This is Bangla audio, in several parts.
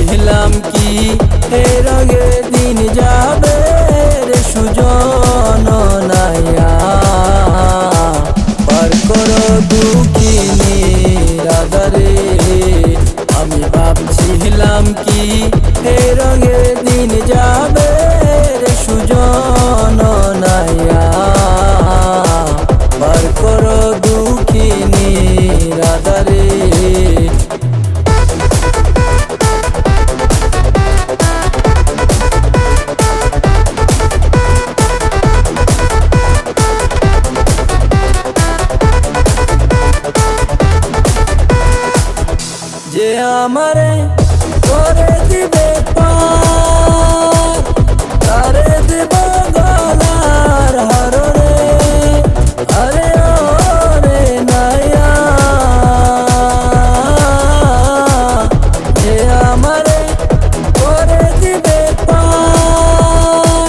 ভাবছিলাম কি এ রঙে দিন যাবে রে সুজন নাইয়া পার করো দুঃখিনী রাধারে। আমি ভাবছিলাম কি এ রঙে দিন যাবে রে সুজন নাইয়া পার করো দুঃখিনী রাধারে। যে আমারে করে দিবে পার তারে দেব গলার হারে। আরে ওরে নাইয়া যে আমারে করে দিবে পার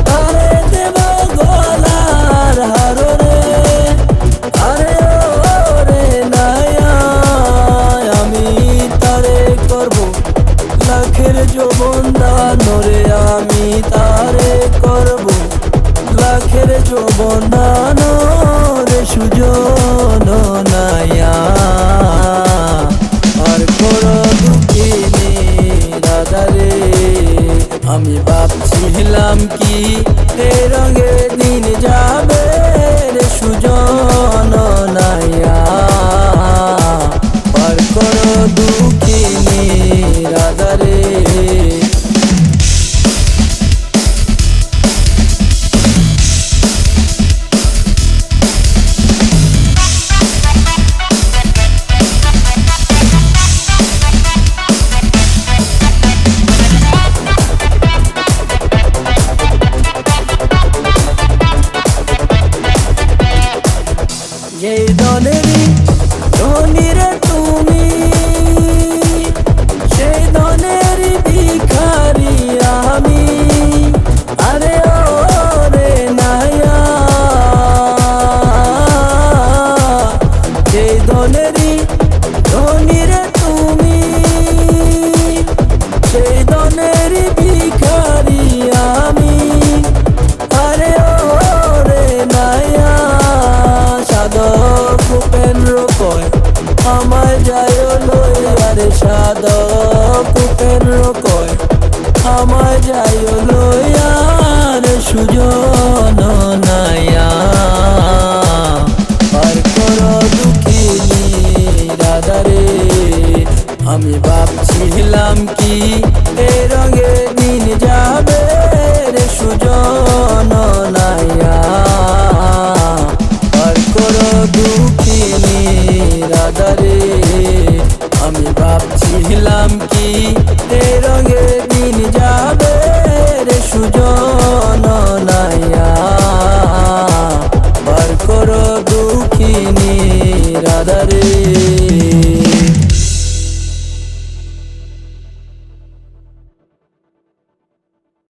তারে দেব গলার হারে। আরে ওরে নাইয়া আমি তারে করব লাখের যৌবন দান রে। আমি তারে করব লাখের যৌবন দান রে সুজন নাইয়া আর করো দুঃখিনী রাধারে। আমি ভাবছিলাম কি এ রঙে দিন যাবে রে সুজন নাইয়া পার করো দুঃখিনী রাধারে। এই দলেরই ধনী রে তুমি সেই ধনেরই ভিখারি আমি। আরে ওরে নাইয়া সেই ধনেরই ধনী রে তুমি সেই ধনেরই ভিখারি আমি। আরে ওরে নাইয়া সাধক উপেন্দ্র কয় আমায় যায় লইয়া রে। সাধক উপেন্দ্র কয় আমায় যায় লইয়া রে সুজন নাইয়া পার করো দুঃখিনী রাধারে। আমি ভাবছিলাম কি এ রঙে দিন যাবে রে সুজন নাইয়া পার করো দুঃখিনী রাধারে। আমি ভাবছিলাম কি এ রঙে